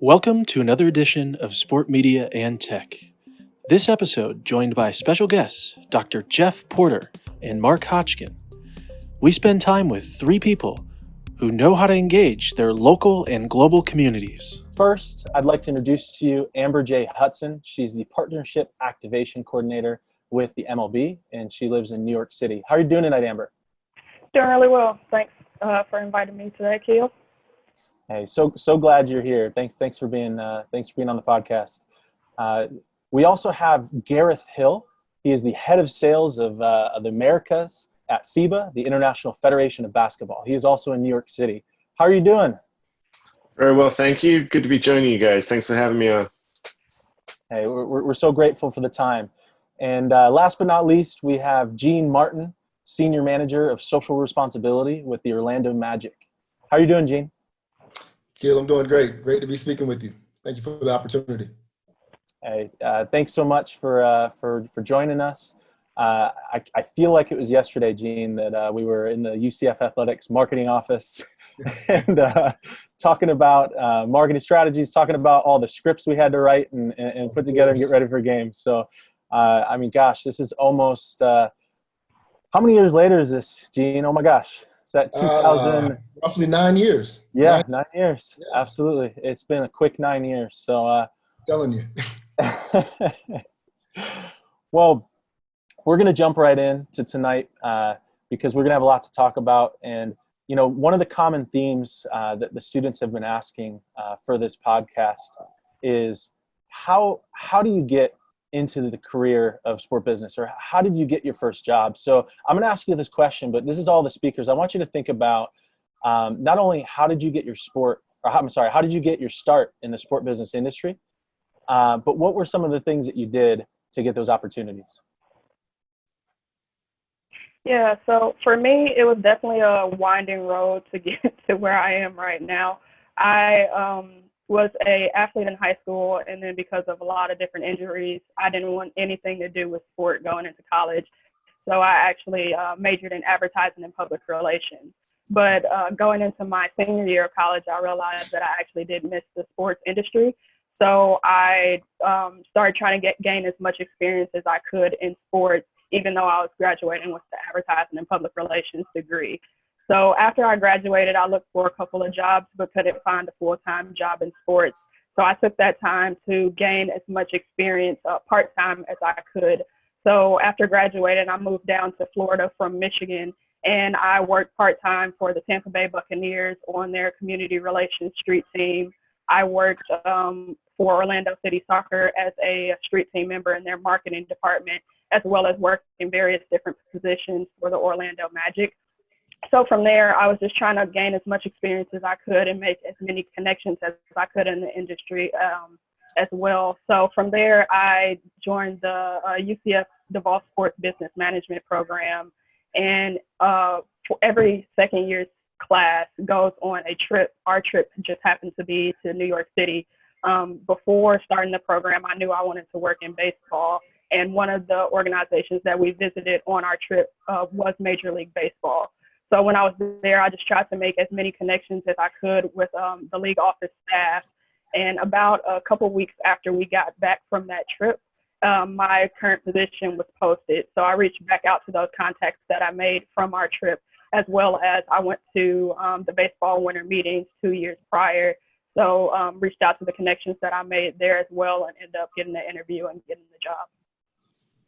Welcome to another edition of Sport Media and Tech. This episode joined by special guests Dr. Jeff Porter and Mark Hodgkin. We spend time with three people who know how to engage their local and global communities. First, I'd like to introduce to you Amber J. Hutson. She's the Partnership Activation Coordinator with the MLB, and she lives in New York City. How are you doing tonight, Amber? Doing really well. Thanks for inviting me today, Keel. Hey, so glad you're here. Thanks for being on the podcast. We also have Gareth Hill. He is the head of sales of the Americas at FIBA, the International Federation of Basketball. He is also in New York City. How are you doing? Very well, thank you. Good to be joining you guys. Thanks for having me on. Hey, we're so grateful for the time. And last but not least, we have Gene Martin, Senior Manager of Social Responsibility with the Orlando Magic. How are you doing, Gene? Keel, I'm doing great. Great to be speaking with you. Thank you for the opportunity. Hey, thanks so much for joining us. I feel like it was yesterday, Gene, that we were in the UCF Athletics marketing office and talking about marketing strategies, talking about all the scripts we had to write and put together and get ready for games. So, I mean, gosh, this is almost how many years later is this, Gene? Oh my gosh. Is that 2000? Roughly 9 years. Yeah, 9 years. Yeah. Absolutely. It's been a quick 9 years. So, telling you. Well, we're going to jump right into tonight because we're going to have a lot to talk about. And, you know, one of the common themes that the students have been asking for this podcast is how do you get into the career of sport business, or how did you get your first job? So I'm going to ask you this question, but this is all the speakers. I want you to think about not only how did you get your how did you get your start in the sport business industry, but what were some of the things that you did to get those opportunities? Yeah, so for me, it was definitely a winding road to get to where I am right now. I was an athlete in high school, and then because of a lot of different injuries, I didn't want anything to do with sport going into college. So I actually majored in advertising and public relations. But going into my senior year of college, I realized that I actually did miss the sports industry. So I started trying to gain as much experience as I could in sports, even though I was graduating with the advertising and public relations degree. So after I graduated, I looked for a couple of jobs, but couldn't find a full-time job in sports. So I took that time to gain as much experience part-time as I could. So after graduating, I moved down to Florida from Michigan, and I worked part-time for the Tampa Bay Buccaneers on their community relations street team. I worked for Orlando City Soccer as a street team member in their marketing department, as well as worked in various different positions for the Orlando Magic. So from there, I was just trying to gain as much experience as I could and make as many connections as I could in the industry as well. So from there, I joined the UCF DeVos Sports Business Management Program. And for every second year's class goes on a trip. Our trip just happened to be to New York City. Before starting the program, I knew I wanted to work in baseball. And one of the organizations that we visited on our trip was Major League Baseball. So when I was there, I just tried to make as many connections as I could with the league office staff. And about a couple weeks after we got back from that trip, my current position was posted. So I reached back out to those contacts that I made from our trip, as well as I went to the baseball winter meetings 2 years prior. So reached out to the connections that I made there as well and ended up getting the interview and getting the job.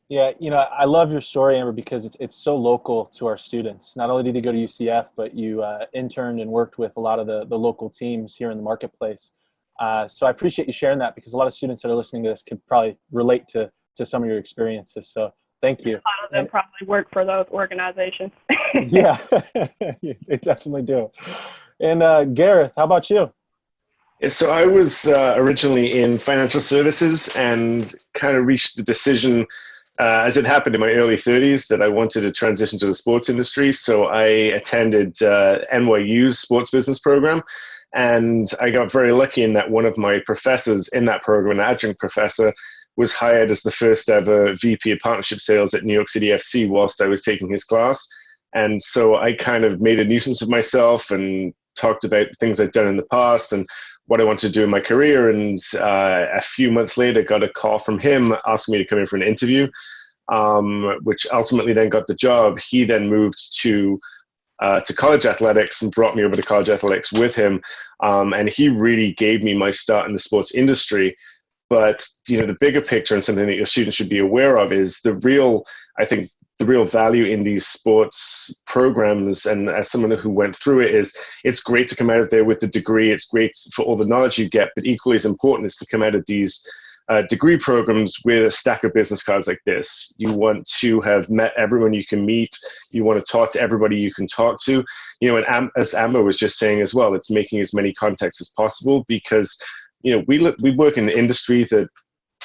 Yeah, you know, I love your story, Amber, because it's so local to our students. Not only did you go to UCF, but you interned and worked with a lot of the local teams here in the marketplace. So I appreciate you sharing that, because a lot of students that are listening to this could probably relate to some of your experiences. So thank you. A lot of them probably work for those organizations. Yeah, they definitely do. And Gareth, how about you? Yeah, so I was originally in financial services and kind of reached the decision as it happened in my early 30s that I wanted to transition to the sports industry. So I attended NYU's sports business program, and I got very lucky in that one of my professors in that program, an adjunct professor, was hired as the first ever VP of partnership sales at New York City FC whilst I was taking his class. And so I kind of made a nuisance of myself and talked about things I'd done in the past and what I wanted to do in my career. And a few months later, got a call from him asking me to come in for an interview, which ultimately then got the job. He then moved to college athletics and brought me over to college athletics with him. And he really gave me my start in the sports industry. But, the bigger picture and something that your students should be aware of is the real value in these sports programs. And as someone who went through it, is it's great to come out of there with the degree. It's great for all the knowledge you get, but equally as important is to come out of these degree programs with a stack of business cards like this. You want to have met everyone you can meet. You want to talk to everybody you can talk to. And as Amber was just saying as well, it's making as many contacts as possible, because we work in the industry that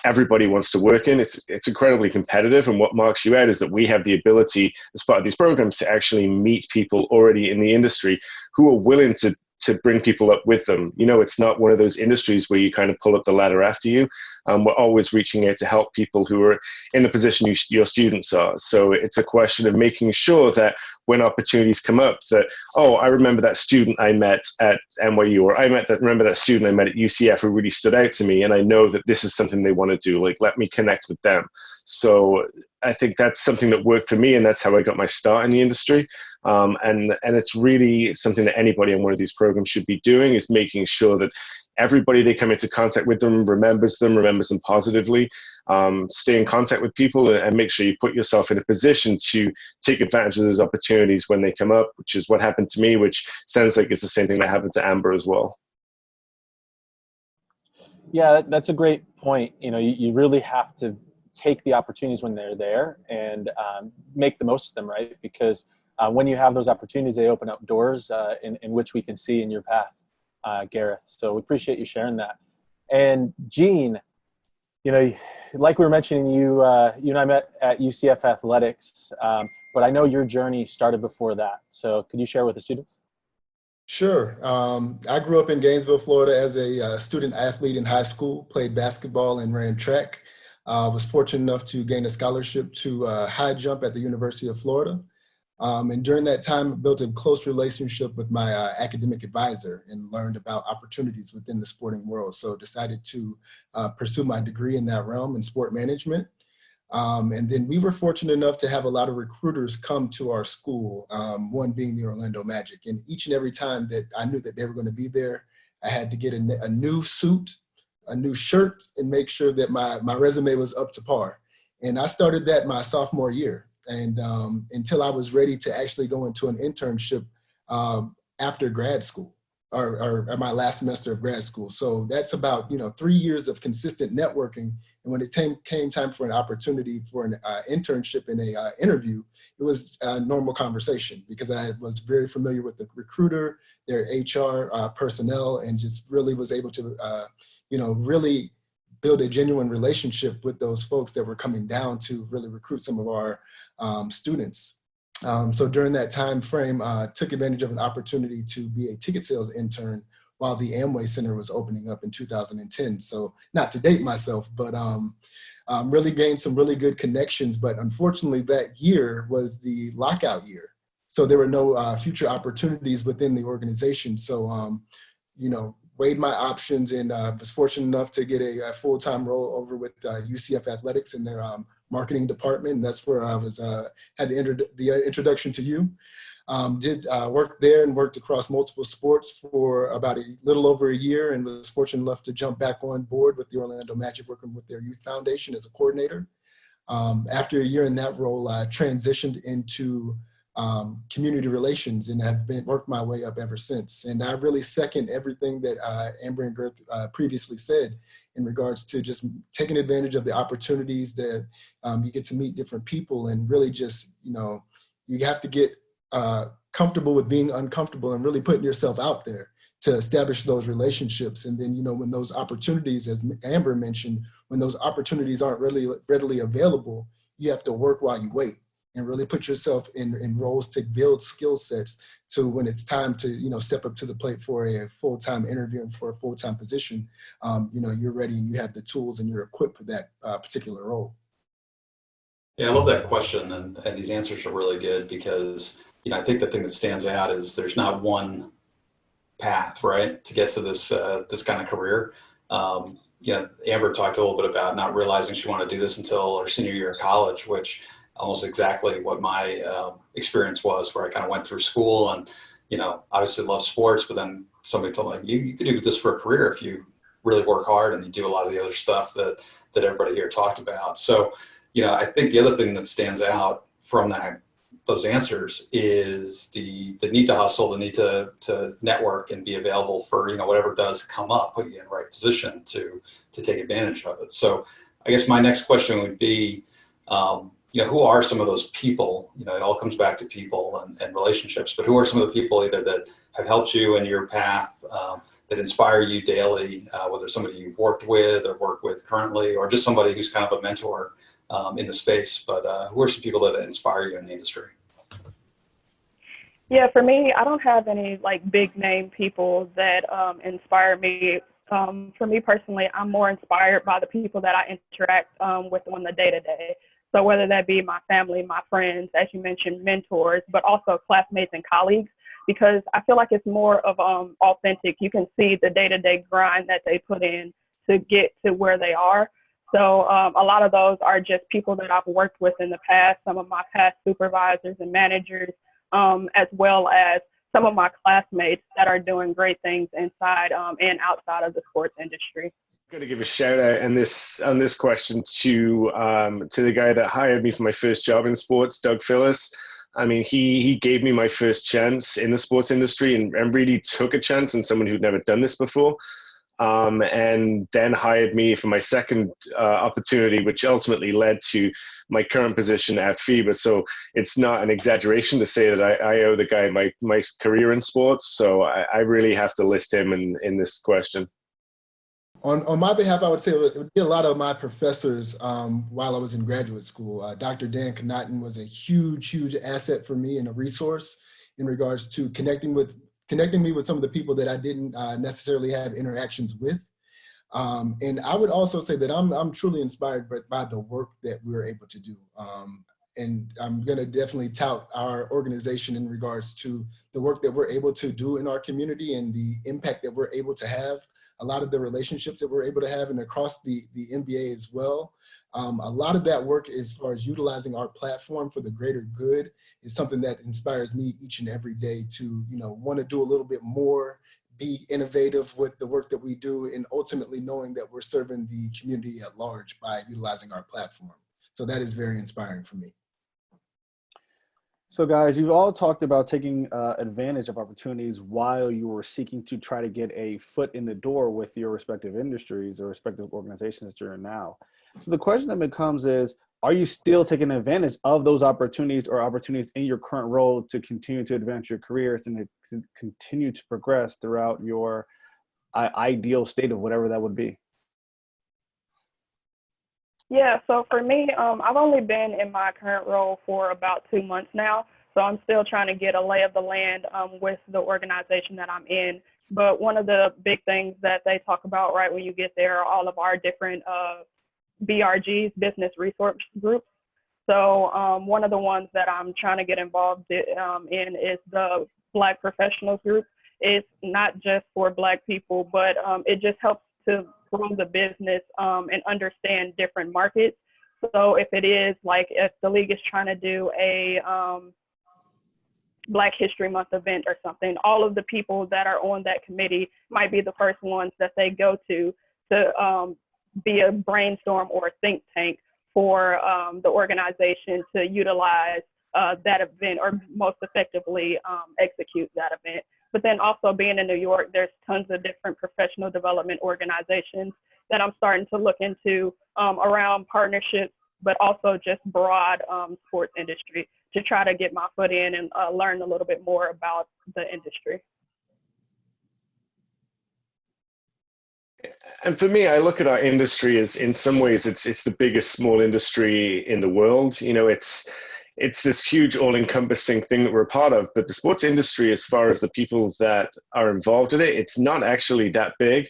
everybody wants to work in. It's incredibly competitive, and what marks you out is that we have the ability as part of these programs to actually meet people already in the industry who are willing to bring people up with them. It's not one of those industries where you kind of pull up the ladder after you. We're always reaching out to help people who are in the position your students are. So it's a question of making sure that when opportunities come up that, oh, I remember that student I met at NYU, or remember that student I met at UCF who really stood out to me, and I know that this is something they want to do. Like, let me connect with them. So I think that's something that worked for me, and that's how I got my start in the industry. And it's really something that anybody on one of these programs should be doing, is making sure that everybody they come into contact with remembers them positively. Stay in contact with people, and make sure you put yourself in a position to take advantage of those opportunities when they come up, which is what happened to me, which sounds like it's the same thing that happened to Amber as well. Yeah, that's a great point. You really have to take the opportunities when they're there and make the most of them, right? Because when you have those opportunities, they open up doors in which we can see in your path, Gareth. So we appreciate you sharing that. And Gene, like we were mentioning, you and I met at UCF Athletics, but I know your journey started before that. So could you share with the students? Sure. I grew up in Gainesville, Florida as a student athlete in high school, played basketball and ran track. Was fortunate enough to gain a scholarship to high jump at the University of Florida. And during that time, I built a close relationship with my academic advisor and learned about opportunities within the sporting world. So decided to pursue my degree in that realm in sport management. And then we were fortunate enough to have a lot of recruiters come to our school, one being the Orlando Magic. And each and every time that I knew that they were going to be there, I had to get a new suit, a new shirt, and make sure that my resume was up to par. And I started that my sophomore year. And until I was ready to actually go into an internship after grad school or my last semester of grad school. So that's about 3 years of consistent networking. And when it came time for an opportunity for an internship in a interview, it was a normal conversation because I was very familiar with the recruiter, their HR personnel, and just really was able to really build a genuine relationship with those folks that were coming down to really recruit some of our students. So during that time frame, took advantage of an opportunity to be a ticket sales intern while the Amway Center was opening up in 2010. So not to date myself, but really gained some really good connections. But unfortunately, that year was the lockout year. So there were no future opportunities within the organization. So, weighed my options and was fortunate enough to get a full-time role over with UCF Athletics in their marketing department. And that's where I was had the introduction to you. Did work there and worked across multiple sports for about a little over a year, and was fortunate enough to jump back on board with the Orlando Magic, working with their youth foundation as a coordinator. After a year in that role, I transitioned into community relations and have worked my way up ever since. And I really second everything that Amber and Gareth previously said in regards to just taking advantage of the opportunities that you get to meet different people, and really just, you have to get comfortable with being uncomfortable and really putting yourself out there to establish those relationships. And then, when those opportunities, as Amber mentioned, when those opportunities aren't really readily available, you have to work while you wait and really put yourself in roles to build skill sets to when it's time to, step up to the plate for a full-time interview and for a full-time position, you're ready and you have the tools and you're equipped for that particular role. Yeah, I love that question. And these answers are really good because, I think the thing that stands out is there's not one path, right, to get to this this kind of career. Amber talked a little bit about not realizing she wanted to do this until her senior year of college, which almost exactly what my experience was, where I kind of went through school and, obviously love sports, but then somebody told me, you could do this for a career if you really work hard and you do a lot of the other stuff that everybody here talked about. So, I think the other thing that stands out from those answers is the need to hustle, the need to network and be available for, whatever does come up, put you in the right position to take advantage of it. So I guess my next question would be, who are some of those people? It all comes back to people and relationships, but who are some of the people either that have helped you in your path, that inspire you daily, whether somebody you've worked with or work with currently, or just somebody who's kind of a mentor in the space, but who are some people that inspire you in the industry? Yeah, for me, I don't have any big name people that inspire me. For me personally, I'm more inspired by the people that I interact with on the day-to-day. So whether that be my family, my friends, as you mentioned, mentors, but also classmates and colleagues, because I feel like it's more of authentic. You can see the day-to-day grind that they put in to get to where they are. So a lot of those are just people that I've worked with in the past, some of my past supervisors and managers, as well as some of my classmates that are doing great things inside and outside of the sports industry. I'm going to give a shout out on this question to the guy that hired me for my first job in sports, Doug Phillis. I mean, he gave me my first chance in the sports industry and really took a chance on someone who'd never done this before. And then hired me for my second opportunity, which ultimately led to my current position at FIBA. So it's not an exaggeration to say that I owe the guy my career in sports. So I really have to list him in this question. On my behalf, I would say it would be a lot of my professors while I was in graduate school. Dr. Dan Connaughton was a huge asset for me and a resource in regards to connecting me with some of the people that I didn't necessarily have interactions with. And I would also say that I'm truly inspired by the work that we're able to do. And I'm going to definitely tout our organization in regards to the work that we're able to do in our community and the impact that we're able to have, a lot of the relationships that we're able to have and across the NBA as well. A lot of that work as far as utilizing our platform for the greater good is something that inspires me each and every day to, want to do a little bit more, be innovative with the work that we do, and ultimately knowing that we're serving the community at large by utilizing our platform. So that is very inspiring for me. So guys, you've all talked about taking advantage of opportunities while you were seeking to try to get a foot in the door with your respective industries or respective organizations that you're in now. So the question that becomes is, are you still taking advantage of those opportunities or opportunities in your current role to continue to advance your careers and to continue to progress throughout your ideal state of whatever that would be? Yeah, so for me, I've only been in my current role for about 2 months now. So I'm still trying to get a lay of the land with the organization that I'm in. But one of the big things that they talk about right when you get there are all of our different BRGs, business resource groups. So one of the ones that I'm trying to get involved in is the Black Professionals Group. It's not just for Black people, but it just helps to grow the business and understand different markets. So if it is if the league is trying to do a Black History Month event or something, all of the people that are on that committee might be the first ones that they go to be a brainstorm or a think tank for the organization to utilize that event or most effectively execute that event. But then also being in New York, there's tons of different professional development organizations that I'm starting to look into around partnerships, but also just broad sports industry to try to get my foot in and learn a little bit more about the industry. And for me, I look at our industry as, in some ways, it's the biggest small industry in the world. It's this huge all-encompassing thing that we're a part of. But the sports industry, as far as the people that are involved in it, it's not actually that big.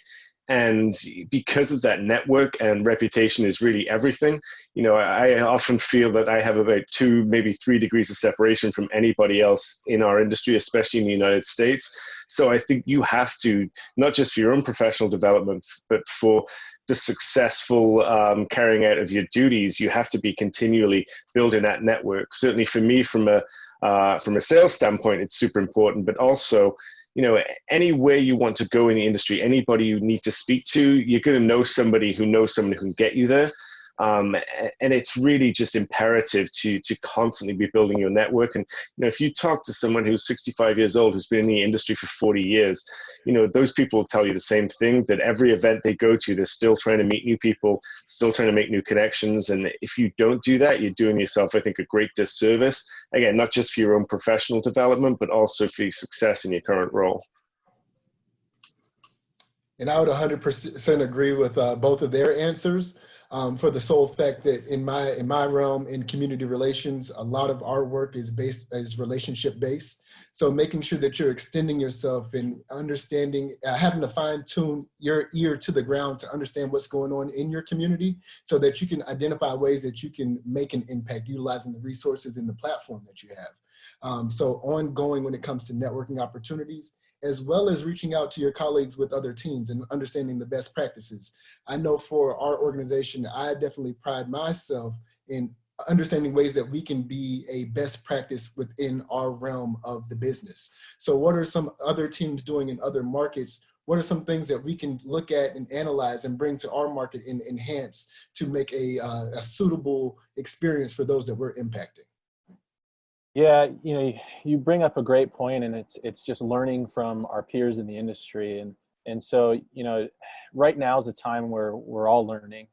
And because of that, network and reputation is really everything. I often feel that I have about 2, maybe 3 degrees of separation from anybody else in our industry, especially in the United States. So I think you have to, not just for your own professional development, but for the successful carrying out of your duties, you have to be continually building that network. Certainly for me, from a sales standpoint, it's super important, but also, anywhere you want to go in the industry, anybody you need to speak to, you're going to know somebody who knows someone who can get you there. And it's really just imperative to constantly be building your network. And, if you talk to someone who's 65 years old, who's been in the industry for 40 years, those people will tell you the same thing, that every event they go to, they're still trying to meet new people, still trying to make new connections. And if you don't do that, you're doing yourself, I think, a great disservice. Again, not just for your own professional development, but also for your success in your current role. And I would 100% agree with both of their answers. For the sole fact that in my realm, in community relations, a lot of our work is relationship based. So making sure that you're extending yourself and understanding, having to fine tune your ear to the ground to understand what's going on in your community, so that you can identify ways that you can make an impact utilizing the resources and the platform that you have. So ongoing when it comes to networking opportunities, as well as reaching out to your colleagues with other teams and understanding the best practices. I know for our organization, I definitely pride myself in understanding ways that we can be a best practice within our realm of the business. So what are some other teams doing in other markets? What are some things that we can look at and analyze and bring to our market and enhance to make a suitable experience for those that we're impacting? Yeah, you bring up a great point, and it's just learning from our peers in the industry, and so right now is a time where we're all learning.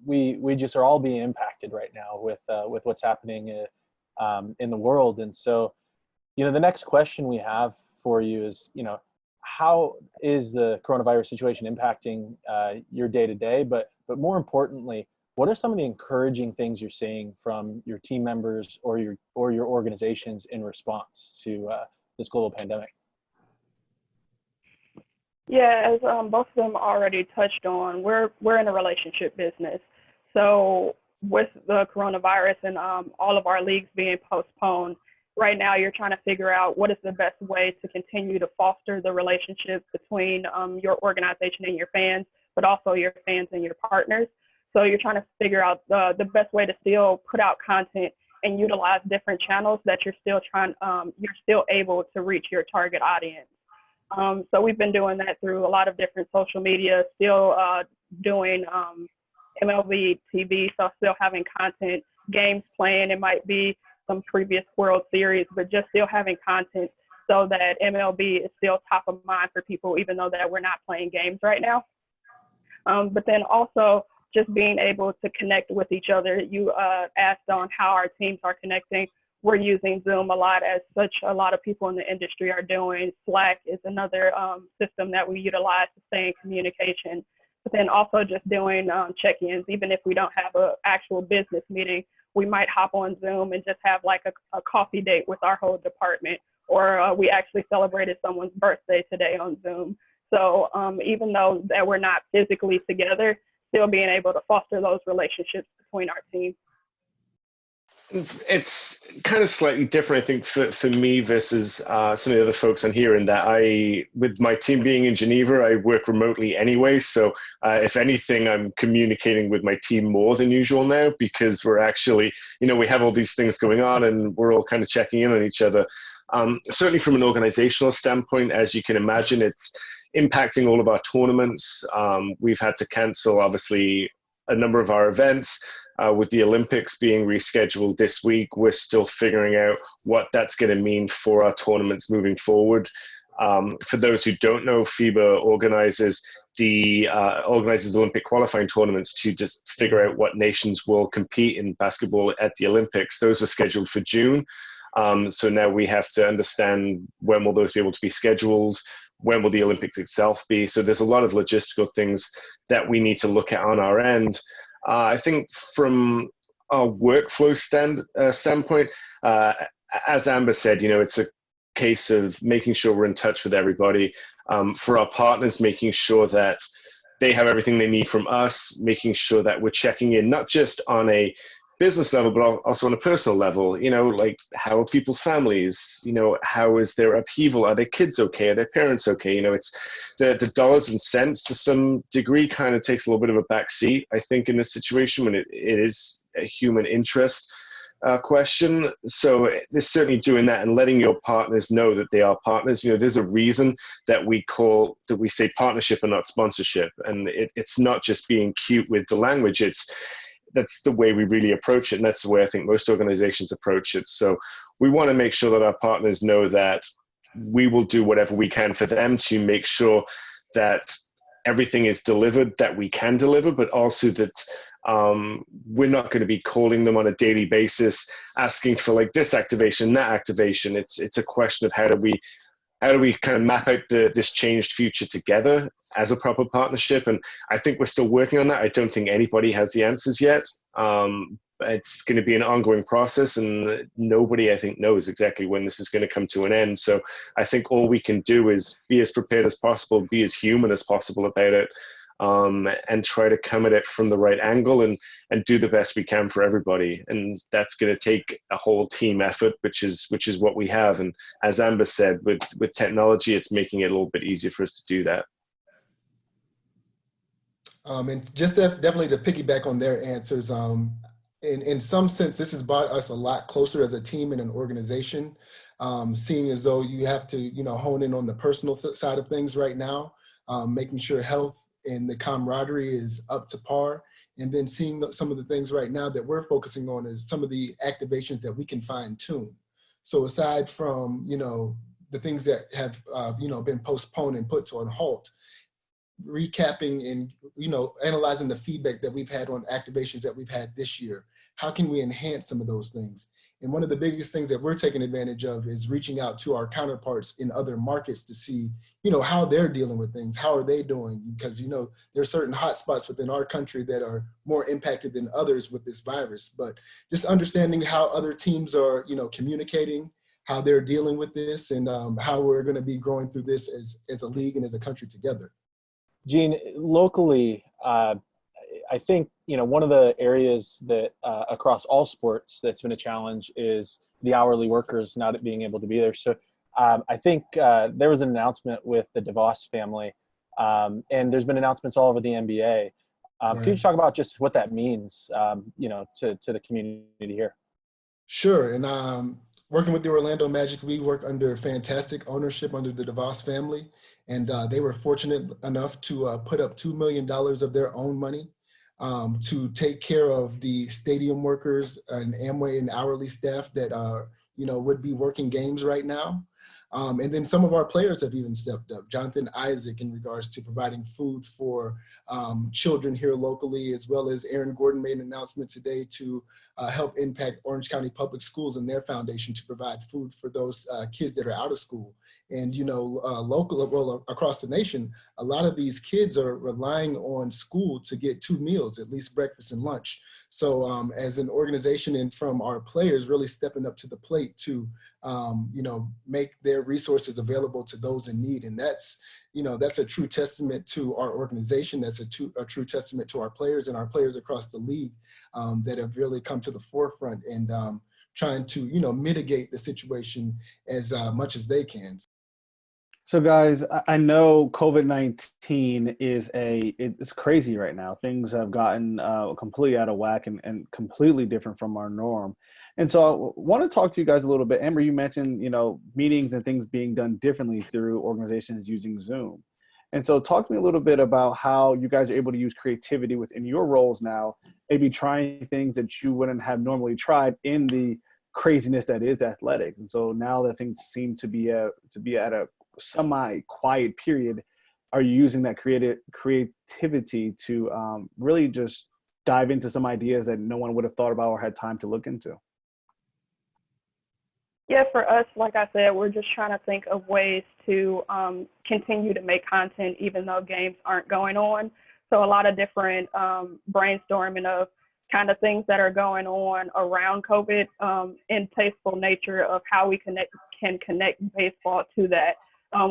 We just are all being impacted right now with what's happening in the world, and so the next question we have for you is how is the coronavirus situation impacting your day to day, but more importantly, what are some of the encouraging things you're seeing from your team members or your organizations in response to this global pandemic? Yeah, as both of them already touched on, we're in a relationship business. So with the coronavirus and all of our leagues being postponed, right now you're trying to figure out what is the best way to continue to foster the relationship between your organization and your fans, but also your fans and your partners. So you're trying to figure out the best way to still put out content and utilize different channels that you're still able to reach your target audience. So we've been doing that through a lot of different social media, still doing MLB TV, so still having content, games playing. It might be some previous World Series, but just still having content so that MLB is still top of mind for people, even though that we're not playing games right now. But then also, just being able to connect with each other. You asked on how our teams are connecting. We're using Zoom a lot, as such a lot of people in the industry are doing. Slack is another system that we utilize to stay in communication. But then also just doing check-ins. Even if we don't have an actual business meeting, we might hop on Zoom and just have like a coffee date with our whole department. Or we actually celebrated someone's birthday today on Zoom. So even though that we're not physically together, still being able to foster those relationships between our team. It's kind of slightly different, I think, for me versus some of the other folks on here, in that with my team being in Geneva, I work remotely anyway. So if anything, I'm communicating with my team more than usual now, because we're actually, we have all these things going on and we're all kind of checking in on each other. Certainly from an organizational standpoint, as you can imagine, it's impacting all of our tournaments. We've had to cancel, obviously, a number of our events. With the Olympics being rescheduled this week, we're still figuring out what that's going to mean for our tournaments moving forward. For those who don't know, FIBA organizes the Olympic qualifying tournaments to just figure out what nations will compete in basketball at the Olympics. Those were scheduled for June. So now we have to understand, when will those be able to be scheduled? When will the Olympics itself be? So there's a lot of logistical things that we need to look at on our end. I think from a workflow standpoint, as Amber said, it's a case of making sure we're in touch with everybody. For our partners, making sure that they have everything they need from us, making sure that we're checking in, not just on a business level, but also on a personal level. Like, how are people's families? How is their upheaval? Are their kids okay? Are their parents okay? It's the dollars and cents to some degree kind of takes a little bit of a back seat, I think, in this situation when it is a human interest question. So there's certainly doing that and letting your partners know that they are partners. There's a reason that we say partnership and not sponsorship. And it's not just being cute with the language. That's the way we really approach it. And that's the way I think most organizations approach it. So we want to make sure that our partners know that we will do whatever we can for them to make sure that everything is delivered that we can deliver, but also that we're not going to be calling them on a daily basis, asking for like this activation, that activation. It's a question of how do we kind of map out this changed future together as a proper partnership? And I think we're still working on that. I don't think anybody has the answers yet. It's going to be an ongoing process, and nobody, I think, knows exactly when this is going to come to an end. So I think all we can do is be as prepared as possible, be as human as possible about it, and try to come at it from the right angle and do the best we can for everybody. And that's going to take a whole team effort, which is what we have. And as Amber said, with technology, it's making it a little bit easier for us to do that. And just definitely to piggyback on their answers, in some sense, this has brought us a lot closer as a team and an organization, seeing as though you have to, hone in on the personal side of things right now, making sure health and the camaraderie is up to par. And then seeing some of the things right now that we're focusing on is some of the activations that we can fine tune. So aside from, the things that have, been postponed and put on halt, recapping and, analyzing the feedback that we've had on activations that we've had this year. How can we enhance some of those things? And one of the biggest things that we're taking advantage of is reaching out to our counterparts in other markets to see, how they're dealing with things. How are they doing? Because, there are certain hotspots within our country that are more impacted than others with this virus. But just understanding how other teams are, communicating, how they're dealing with this, and how we're going to be growing through this as a league and as a country together. Gene, locally, I think, one of the areas that across all sports that's been a challenge is the hourly workers not being able to be there. So I think there was an announcement with the DeVos family, and there's been announcements all over the NBA. Right. Can you talk about just what that means, to the community here? Sure. And working with the Orlando Magic, we work under fantastic ownership under the DeVos family. And they were fortunate enough to put up $2 million of their own money to take care of the stadium workers and Amway and hourly staff that would be working games right now. And then some of our players have even stepped up. Jonathan Isaac in regards to providing food for children here locally, as well as Aaron Gordon made an announcement today to help impact Orange County Public Schools and their foundation to provide food for those kids that are out of school. And, across the nation, a lot of these kids are relying on school to get 2 meals, at least breakfast and lunch. So as an organization and from our players really stepping up to the plate to, make their resources available to those in need. And that's a true testament to our organization. That's a true testament to our players and our players across the league that have really come to the forefront and trying to, mitigate the situation as much as they can. So guys, I know COVID-19 it's crazy right now. Things have gotten completely out of whack and completely different from our norm. And so I want to talk to you guys a little bit. Amber, you mentioned, meetings and things being done differently through organizations using Zoom. And so talk to me a little bit about how you guys are able to use creativity within your roles now, maybe trying things that you wouldn't have normally tried in the craziness that is athletics. And so now that things seem to be at a semi-quiet period, are you using that creativity to really just dive into some ideas that no one would have thought about or had time to look into? Yeah, for us, like I said, we're just trying to think of ways to continue to make content even though games aren't going on. So a lot of different brainstorming of kind of things that are going on around COVID in tasteful nature of how we can connect baseball to that,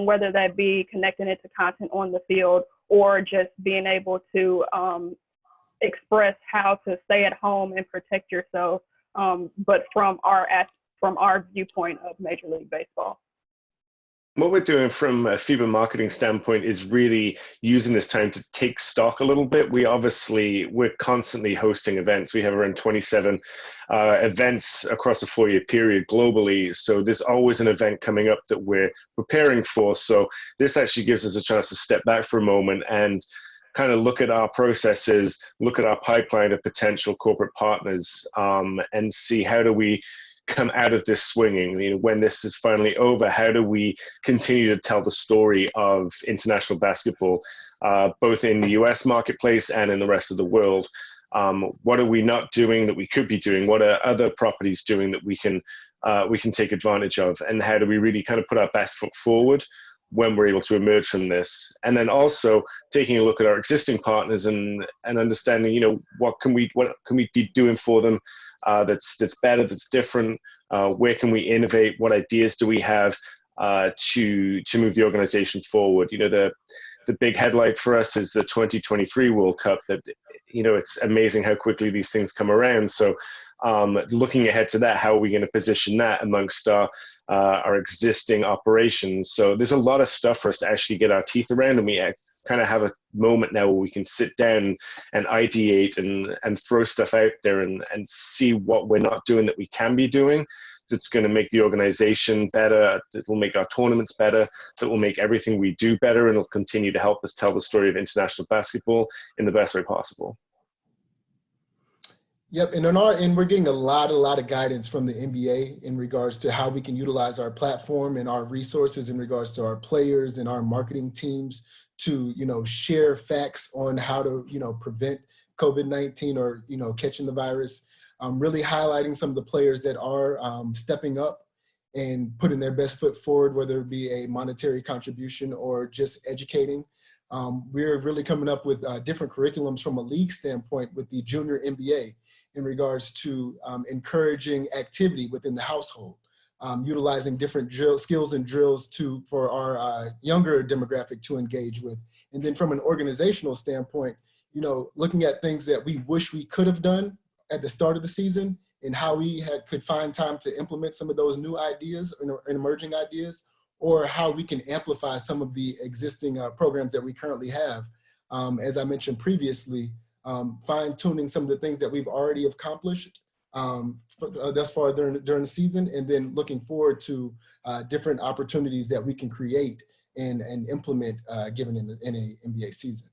whether that be connecting it to content on the field or just being able to express how to stay at home and protect yourself, but from our viewpoint of Major League Baseball. What we're doing from a FIBA marketing standpoint is really using this time to take stock a little bit. We're constantly hosting events. We have around 27 events across a 4-year period globally. So there's always an event coming up that we're preparing for. So this actually gives us a chance to step back for a moment and kind of look at our processes, look at our pipeline of potential corporate partners, and see how do we come out of this swinging. When this is finally over, how do we continue to tell the story of international basketball, both in the US marketplace and in the rest of the world? What are we not doing that we could be doing? What are other properties doing that we can take advantage of? And how do we really kind of put our best foot forward when we're able to emerge from this? And then also taking a look at our existing partners and understanding, what can we be doing for them that's better, that's different? Where can we innovate? What ideas do we have to move the organization forward? The big headlight for us is the 2023 World Cup. That it's amazing how quickly these things come around. So looking ahead to that, how are we going to position that amongst our existing operations? So there's a lot of stuff for us to actually get our teeth around, and we kind of have a moment now where we can sit down and ideate and throw stuff out there and see what we're not doing that we can be doing, that's going to make the organization better, that will make our tournaments better, that will make everything we do better, and will continue to help us tell the story of international basketball in the best way possible. Yep, and we're getting a lot of guidance from the NBA in regards to how we can utilize our platform and our resources in regards to our players and our marketing teams to, share facts on how to, prevent COVID-19 or, catching the virus. Really highlighting some of the players that are stepping up and putting their best foot forward, whether it be a monetary contribution or just educating. We're really coming up with different curriculums from a league standpoint with the junior NBA in regards to encouraging activity within the household, utilizing different skills and drills for our younger demographic to engage with. And then from an organizational standpoint, looking at things that we wish we could have done at the start of the season and how we could find time to implement some of those new ideas and emerging ideas, or how we can amplify some of the existing programs that we currently have. As I mentioned previously, fine-tuning some of the things that we've already accomplished thus far during the season, and then looking forward to different opportunities that we can create and implement given in a NBA season.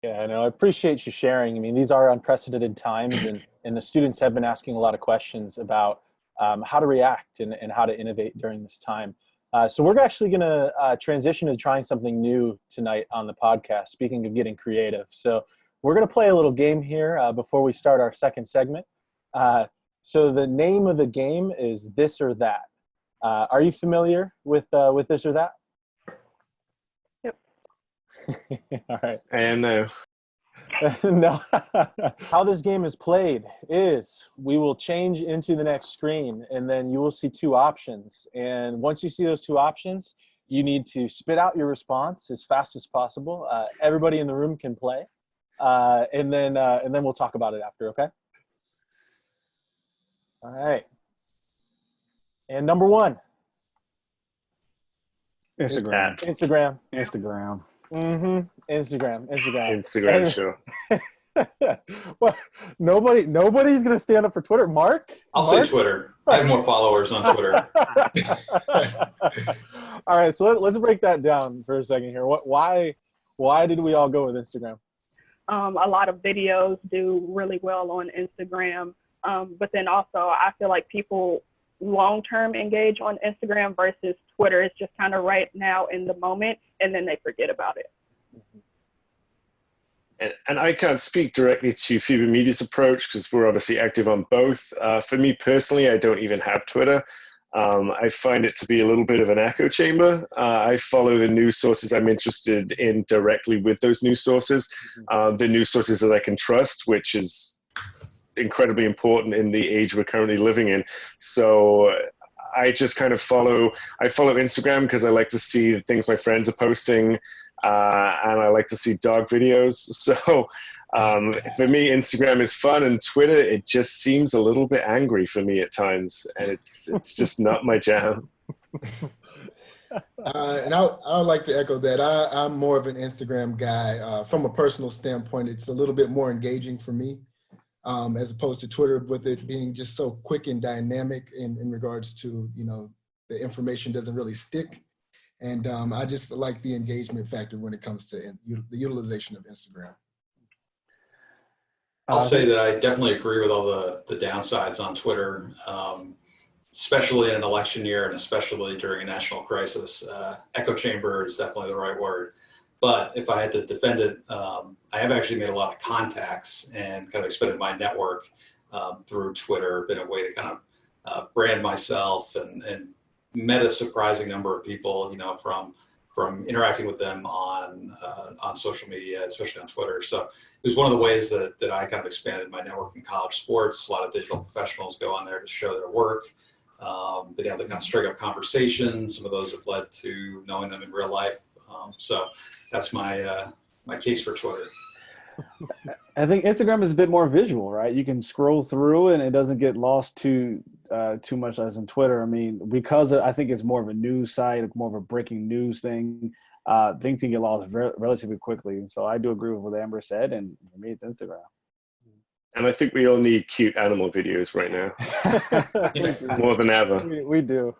Yeah, I appreciate you sharing. I mean, these are unprecedented times, and the students have been asking a lot of questions about how to react and how to innovate during this time. So we're actually going to transition to trying something new tonight on the podcast, speaking of getting creative. So we're going to play a little game here before we start our second segment. So the name of the game is This or That. Are you familiar with This or That? Yep. All right. I am now. No. How this game is played is we will change into the next screen, and then you will see two options. And once you see those two options, you need to spit out your response as fast as possible. Everybody in the room can play, and then we'll talk about it after. Okay. All right. And number one. Instagram. Mm-hmm. Instagram, sure. Well, nobody's gonna stand up for Twitter. Mark? I'll say Twitter. I have more followers on Twitter. All right, so let's break that down for a second here. Why did we all go with Instagram? A lot of videos do really well on Instagram, but then also I feel like people long-term engage on Instagram versus Twitter. It's just kind of right now in the moment, and then they forget about it. And I can't speak directly to FIBA Media's approach because we're obviously active on both. For me personally, I don't even have Twitter. I find it to be a little bit of an echo chamber. I follow the news sources I'm interested in directly with those news sources, the news sources that I can trust, which is incredibly important in the age we're currently living in. So I just kind of follow Instagram because I like to see the things my friends are posting. and I like to see dog videos. So for me, Instagram is fun, and Twitter, it just seems a little bit angry for me at times, and it's just not my jam. And I would like to echo that. I'm more of an Instagram guy. From a personal standpoint, it's a little bit more engaging for me, as opposed to Twitter, with it being just so quick and dynamic in regards to, the information doesn't really stick. And I just like the engagement factor when it comes to the utilization of Instagram. I'll say that I definitely agree with all the downsides on Twitter, especially in an election year and especially during a national crisis. Echo chamber is definitely the right word. But if I had to defend it, I have actually made a lot of contacts and kind of expanded my network through Twitter, been a way to kind of brand myself and met a surprising number of people, from interacting with them on social media, especially on Twitter. So it was one of the ways that I kind of expanded my network in college sports. A lot of digital professionals go on there to show their work. Been able to kind of strike up conversations. Some of those have led to knowing them in real life. So that's my case for Twitter. I think Instagram is a bit more visual, right? You can scroll through and it doesn't get lost too much as in Twitter. I mean, because I think it's more of a news site, more of a breaking news thing. Things can get lost relatively quickly. And so I do agree with what Amber said, and for me, it's Instagram. And I think we all need cute animal videos right now, more than ever. We do.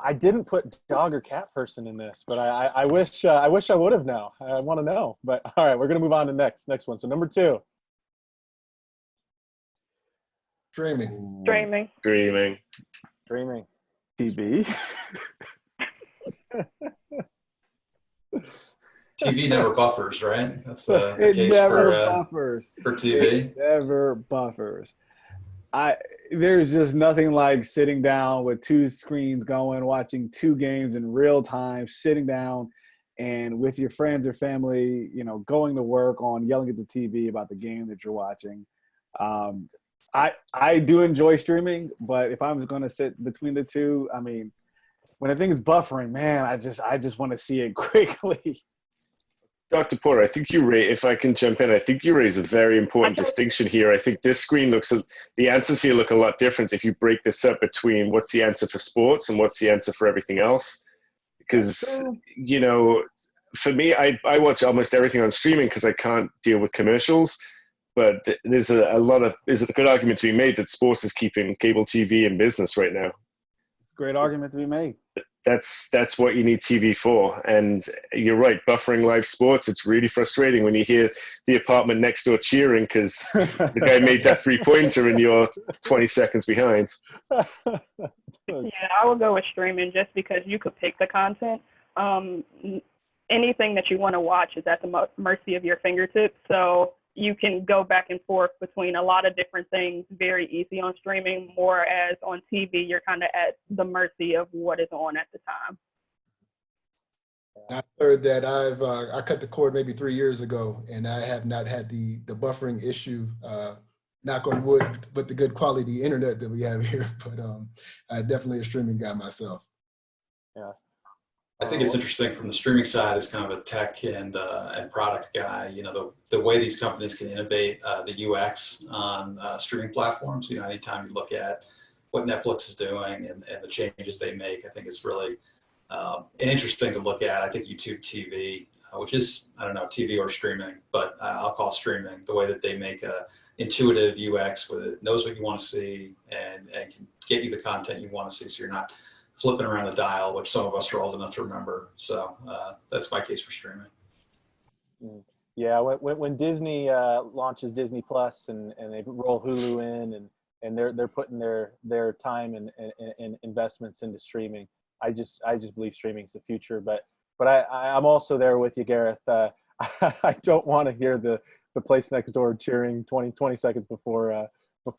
I didn't put dog or cat person in this, but I wish I would have now. I want to know. But all right, we're gonna move on to next one. So number 2. Streaming. TV. TV never buffers, right? That's the It case never buffers. for TV. It never buffers. There's just nothing like sitting down with 2 screens going, watching 2 games in real time, sitting down and with your friends or family, going to work on yelling at the TV about the game that you're watching. I do enjoy streaming, but if I'm going to sit between the two, I mean, when a thing's buffering, man, I just want to see it quickly. Dr. Porter, I think if I can jump in, I think you raise a very important distinction here. I think this screen the answers here look a lot different if you break this up between what's the answer for sports and what's the answer for everything else. Because, for me, I watch almost everything on streaming because I can't deal with commercials. But there's a good argument to be made that sports is keeping cable TV in business right now. It's a great argument to be made. That's what you need TV for. And you're right, buffering live sports, it's really frustrating when you hear the apartment next door cheering because the guy made that 3-pointer and you're 20 seconds behind. Yeah, I would go with streaming just because you could pick the content. Anything that you want to watch is at the mercy of your fingertips. So you can go back and forth between a lot of different things very easy on streaming, more as on TV, you're kind of at the mercy of what is on at the time. I heard that I cut the cord maybe 3 years ago, and I have not had the buffering issue, knock on wood, but the good quality internet that we have here. But I'm definitely a streaming guy myself. Yeah. I think it's interesting from the streaming side as kind of a tech and product guy, the way these companies can innovate the UX on streaming platforms. Anytime you look at what Netflix is doing and the changes they make, I think it's really interesting to look at. I think YouTube TV, which is, I don't know, TV or streaming, but I'll call it streaming, the way that they make a intuitive UX with it knows what you want to see and can get you the content you want to see, so you're not flipping around the dial, which some of us are old enough to remember. So that's my case for streaming. Yeah, when Disney launches Disney Plus and they roll Hulu in and they're putting their time and investments into streaming, I just believe streaming is the future. But I'm also there with you, Gareth. I don't want to hear the place next door cheering 20 seconds before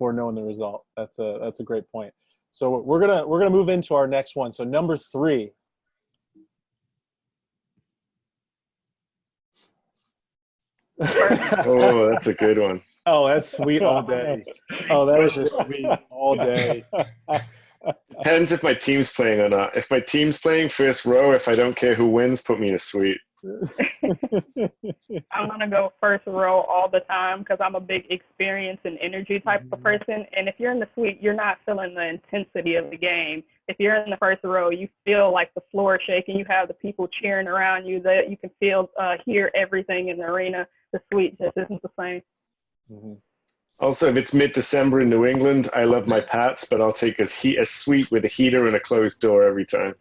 knowing the result. That's a great point. So we're gonna move into our next one. So number 3. Oh, that's a good one. Oh, that's sweet all day. Oh, that was just sweet all day. Depends if my team's playing or not. If my team's playing, first row. If I don't care who wins, put me in a suite. I'm going to go first row all the time because I'm a big experience and energy type of person. And if you're in the suite, you're not feeling the intensity of the game. If you're in the first row, you feel like the floor shaking. You have the people cheering around you. That you can feel, hear everything in the arena. The suite just isn't the same. Mm-hmm. Also, if it's mid-December in New England, I love my Pats, but I'll take a suite with a heater and a closed door every time.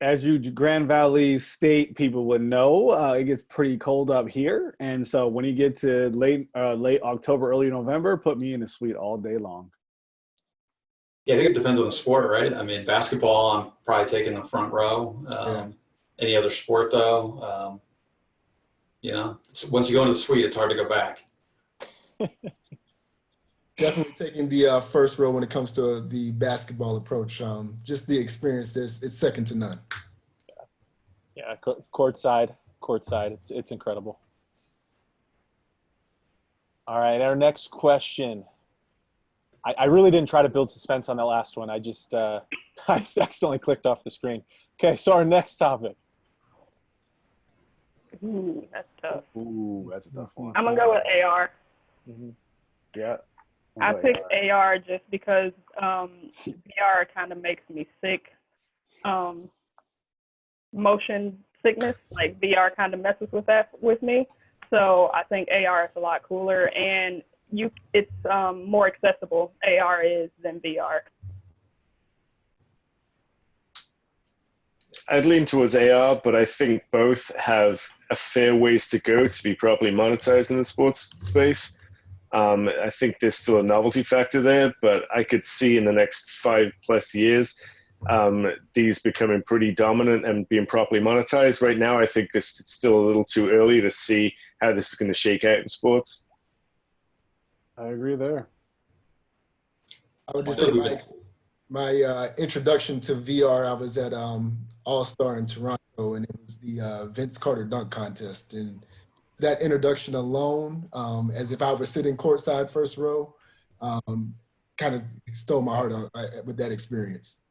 As you Grand Valley State people would know, it gets pretty cold up here, and so when you get to late October, early November, put me in a suite all day long. Yeah, I think it depends on the sport, right? I mean, basketball, I'm probably taking the front row. Any other sport, though, once you go into the suite, it's hard to go back. Definitely taking the first row when it comes to the basketball approach. Just the experience, it's second to none. Yeah, courtside. It's incredible. All right, our next question. I really didn't try to build suspense on that last one. I just accidentally clicked off the screen. Okay, so our next topic. Ooh, that's tough. Ooh, that's a tough one. I'm going to go with AR. Mm-hmm. Yeah. I picked AR just because VR kind of makes me sick. Motion sickness, like VR kind of messes with me. So I think AR is a lot cooler, and it's more accessible. AR is than VR. I'd lean towards AR, but I think both have a fair ways to go to be properly monetized in the sports space. I think there's still a novelty factor there, but I could see in the next 5+ years these becoming pretty dominant and being properly monetized. Right now, I think it's still a little too early to see how this is going to shake out in sports. I agree there. I would just say my introduction to VR, I was at All-Star in Toronto, and it was the Vince Carter dunk contest. And that introduction alone, as if I were sitting courtside first row, kind of stole my heart with that experience.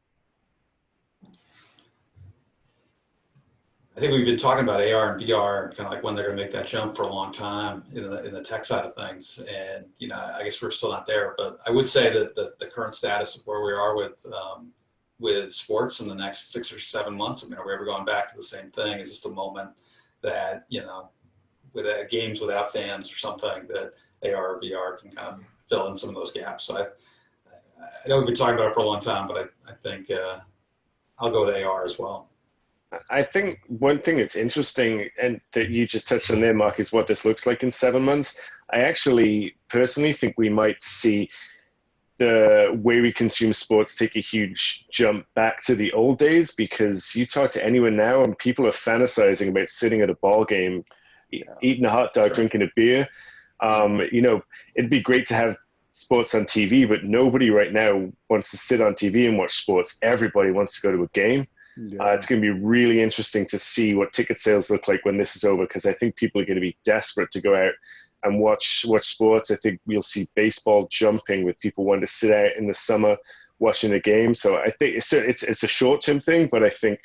I think we've been talking about AR and VR, kind of like when they're going to make that jump for a long time in the tech side of things. And, I guess we're still not there, but I would say that the current status of where we are with sports in the next 6 or 7 months, I mean, are we ever going back to the same thing? Is this a moment that, with games without fans or something, that AR or VR can kind of fill in some of those gaps? So I know we've been talking about it for a long time, but I think I'll go with AR as well. I think one thing that's interesting and that you just touched on there, Mark, is what this looks like in 7 months. I actually personally think we might see the way we consume sports take a huge jump back to the old days, because you talk to anyone now and people are fantasizing about sitting at a ball game, eating a hot dog, drinking a beer. It'd be great to have sports on TV, but nobody right now wants to sit on TV and watch sports. Everybody wants to go to a game. Yeah. It's going to be really interesting to see what ticket sales look like when this is over, because I think people are going to be desperate to go out and watch sports. I think we'll see baseball jumping with people wanting to sit out in the summer watching the game. So I think it's a short-term thing, but I think,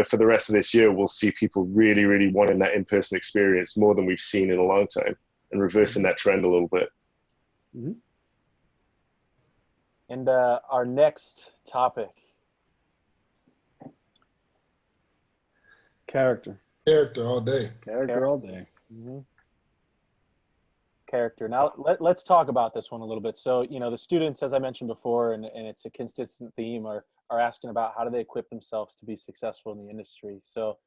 for the rest of this year, we'll see people really, really wanting that in-person experience more than we've seen in a long time, and reversing that trend a little bit. Mm-hmm. And our next topic. Character all day. Character all day. Mm-hmm. Character. Now let's talk about this one a little bit. So the students, as I mentioned before, and it's a consistent theme, are asking about how do they equip themselves to be successful in the industry. So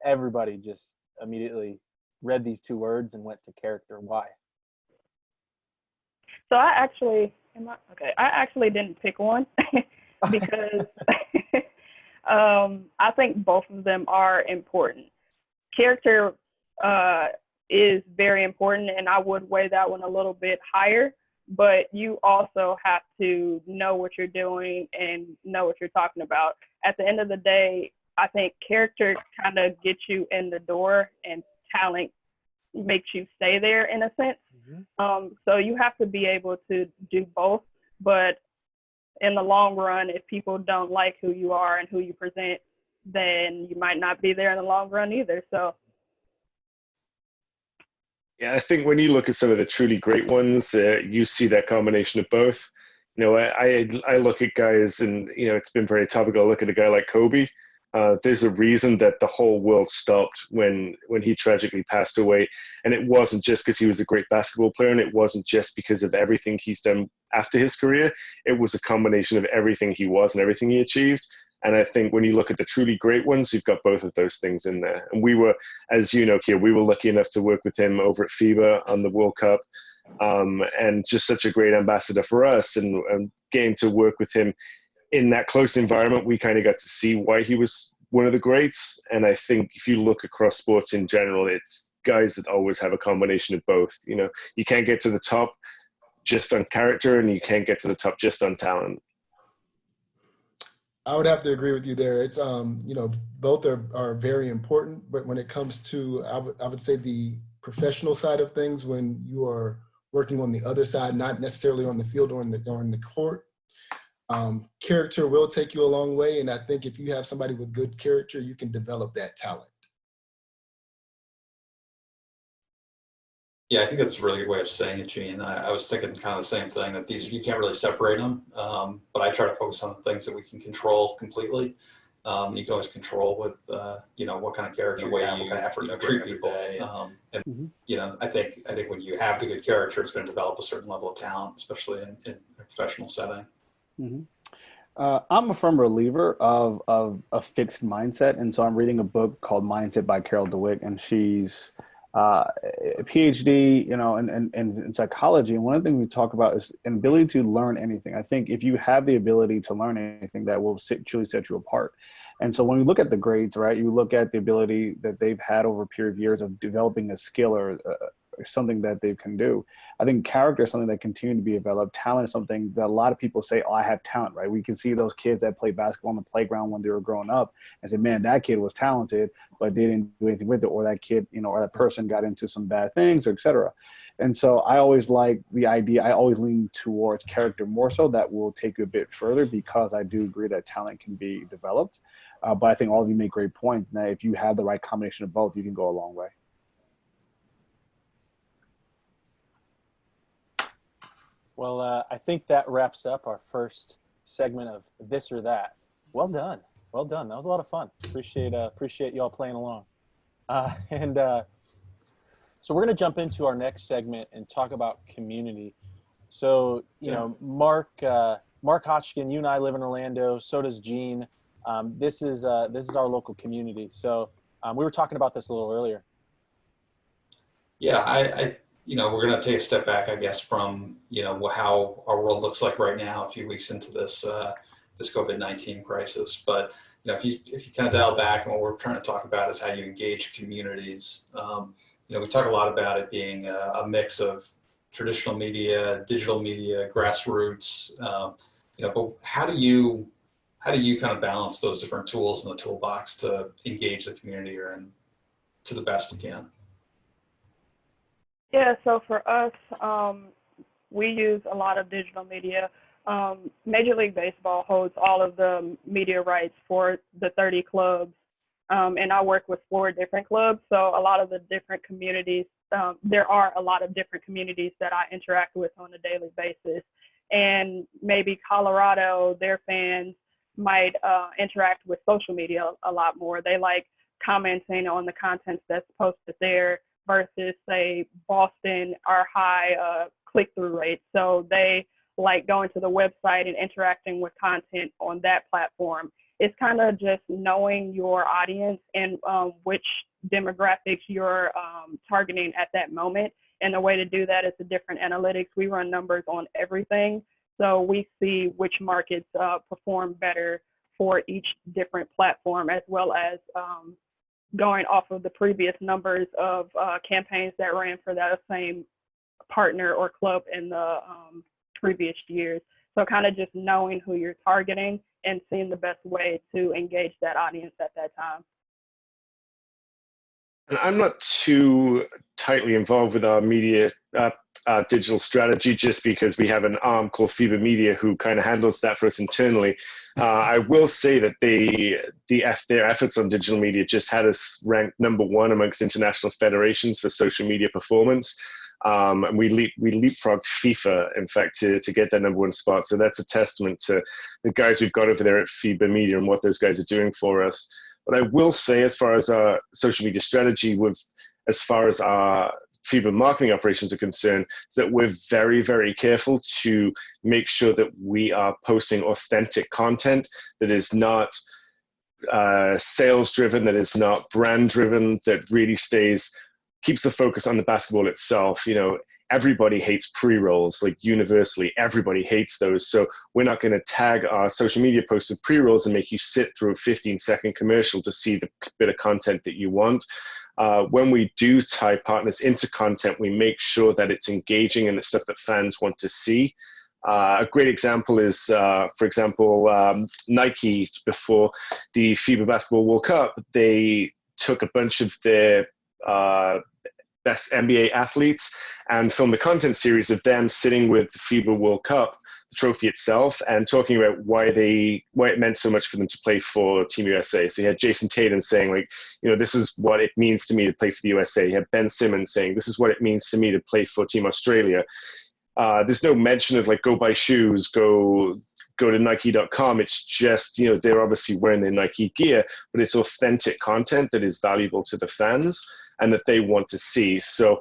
everybody just immediately read these two words and went to character. Why? So I actually didn't pick one because I think both of them are important. Character is very important, and I would weigh that one a little bit higher, but you also have to know what you're doing and know what you're talking about. At the end of the day, I think character kind of gets you in the door, and talent makes you stay there in a sense. Mm-hmm. So you have to be able to do both, but in the long run, if people don't like who you are and who you present, then you might not be there in the long run either. So Yeah, I think when you look at some of the truly great ones, you see that combination of both. I look at guys, and it's been very topical. I look at a guy like Kobe. There's a reason that the whole world stopped when he tragically passed away, and it wasn't just because he was a great basketball player, and it wasn't just because of everything he's done after his career. It was a combination of everything he was and everything he achieved. And I think when you look at the truly great ones, we've got both of those things in there. And we were, as you know, Kia, we were lucky enough to work with him over at FIBA on the World Cup, and just such a great ambassador for us. And getting to work with him in that close environment, we kind of got to see why he was one of the greats. And I think if you look across sports in general, it's guys that always have a combination of both. You can't get to the top just on character, and you can't get to the top just on talent. I would have to agree with you there. It's both are very important, but when it comes to I would say the professional side of things, when you are working on the other side, not necessarily on the field or on the court, character will take you a long way. And I think if you have somebody with good character, you can develop that talent. Yeah, I think that's a really good way of saying it, Gene. I was thinking kind of the same thing, that these, you can't really separate them, but I try to focus on the things that we can control completely. You can always control with, what kind of character you have, what kind of effort you treat people. I think when you have the good character, it's going to develop a certain level of talent, especially in a professional setting. I'm a firm believer of a fixed mindset. And so I'm reading a book called Mindset by Carol Dweck, and she's a PhD, in psychology. And one of the things we talk about is an ability to learn anything. I think if you have the ability to learn anything, that will truly set you apart. And so when you look at the grades, right, you look at the ability that they've had over a period of years of developing a skill or something that they can do. I think character is something that continues to be developed. Talent is something that a lot of people say, oh, I have talent, right? We can see those kids that play basketball on the playground when they were growing up and say, man, that kid was talented, but they didn't do anything with it. Or that kid, or that person got into some bad things, or et cetera. And so I always like the idea, I always lean towards character more so. That will take you a bit further, because I do agree that talent can be developed. But I think all of you make great points. Now, if you have the right combination of both, you can go a long way. Well, I think that wraps up our first segment of This or That. Well done. Well done. That was a lot of fun. Appreciate y'all playing along. So we're going to jump into our next segment and talk about community. So, Mark Hotchkin, you and I live in Orlando. So does Gene. This is our local community. So we were talking about this a little earlier. Yeah, we're going to take a step back, I guess, from, how our world looks like right now, a few weeks into this COVID-19 crisis. But, if you kind of dial back, and what we're trying to talk about is how you engage communities. We talk a lot about it being a mix of traditional media, digital media, grassroots, but how do you kind of balance those different tools in the toolbox to engage the community to the best you can? Yeah, so for us, we use a lot of digital media. Major League Baseball holds all of the media rights for the 30 clubs, and I work with 4 different clubs. So a lot of the different communities, there are a lot of different communities that I interact with on a daily basis. And maybe Colorado, their fans might interact with social media a lot more. They like commenting on the content that's posted there, versus, say, Boston, are high click-through rates. So they like going to the website and interacting with content on that platform. It's kind of just knowing your audience and which demographics you're targeting at that moment. And the way to do that is the different analytics. We run numbers on everything. So we see which markets perform better for each different platform, as well as going off of the previous numbers of campaigns that ran for that same partner or club in the previous years. So kind of just knowing who you're targeting and seeing the best way to engage that audience at that time. And I'm not too tightly involved with our media, our digital strategy just because we have an arm called FIBA Media who kind of handles that for us internally. I will say that their efforts on digital media just had us ranked #1 amongst international federations for social media performance. And we leapfrogged FIFA, in fact, to get that #1 spot. So that's a testament to the guys we've got over there at FIBA Media and what those guys are doing for us. But I will say, as far as our social media strategy, as far as our FIBA marketing operations are concerned, is that we're very, very careful to make sure that we are posting authentic content that is not sales driven, that is not brand driven, that really keeps the focus on the basketball itself. You know, everybody hates pre-rolls, like universally, everybody hates those. So we're not going to tag our social media posts with pre-rolls and make you sit through a 15-second commercial to see the bit of content that you want. When we do tie partners into content, we make sure that it's engaging and it's stuff that fans want to see. A great example is, for example, Nike, before the FIBA Basketball World Cup, they took a bunch of their best NBA athletes and filmed a content series of them sitting with the FIBA World Cup, the trophy itself, and talking about why it meant so much for them to play for Team USA. So you had Jason Tatum saying, like, you know, this is what it means to me to play for the USA. You had Ben Simmons saying, this is what it means to me to play for Team Australia. There's no mention of like, go buy shoes, go to Nike.com. It's just, you know, they're obviously wearing their Nike gear, but it's authentic content that is valuable to the fans and that they want to see. So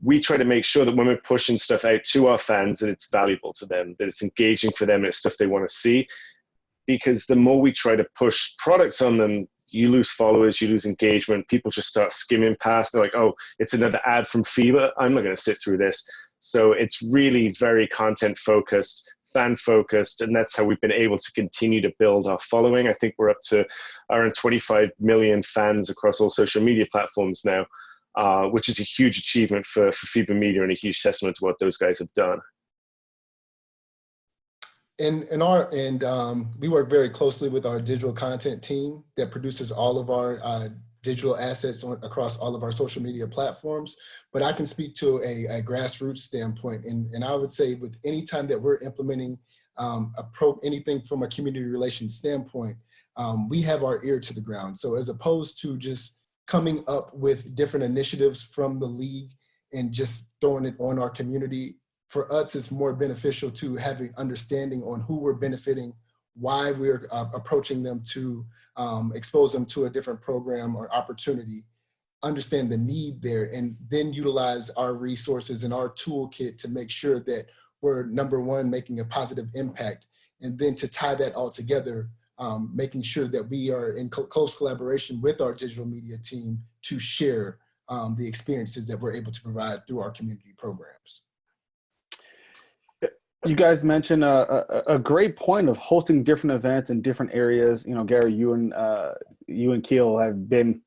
we try to make sure that when we're pushing stuff out to our fans, that it's valuable to them, that it's engaging for them, it's stuff they want to see. Because the more we try to push products on them, you lose followers, you lose engagement, people just start skimming past. They're like, oh, it's another ad from FIBA, I'm not going to sit through this. So it's really very content focused, fan focused, and that's how we've been able to continue to build our following. I think we're up to around 25 million fans across all social media platforms now. Which is a huge achievement for FIBA Media and a huge testament to what those guys have done. We work very closely with our digital content team that produces all of our digital assets across all of our social media platforms. But I can speak to a grassroots standpoint, and I would say with any time that we're implementing anything from a community relations standpoint, we have our ear to the ground. So as opposed to just coming up with different initiatives from the league and just throwing it on our community, for us, it's more beneficial to having understanding on who we're benefiting, why we're approaching them to expose them to a different program or opportunity, understand the need there, and then utilize our resources and our toolkit to make sure that we're, #1, making a positive impact, and then to tie that all together, making sure that we are in close collaboration with our digital media team to share the experiences that we're able to provide through our community programs. You guys mentioned a great point of hosting different events in different areas. You know, Gary, you and Keel have been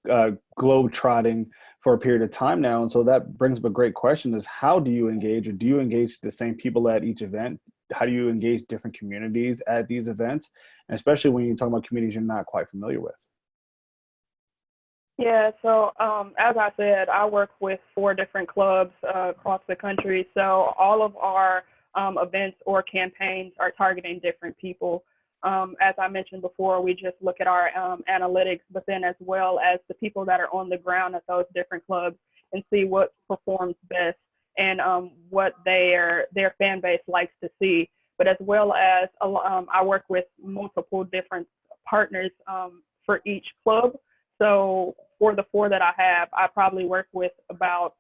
globe-trotting for a period of time now, and so that brings up a great question: is how do you engage, or do you engage the same people at each event? How do you engage different communities at these events, and especially when you talk about communities you're not quite familiar with? Yeah, so as I said, I work with 4 different clubs across the country. So all of our events or campaigns are targeting different people. As I mentioned before, we just look at our analytics, but then as well as the people that are on the ground at those different clubs and see what performs best and what their fan base likes to see. But as well as I work with multiple different partners for each club. So for the 4 that I have, I probably work with about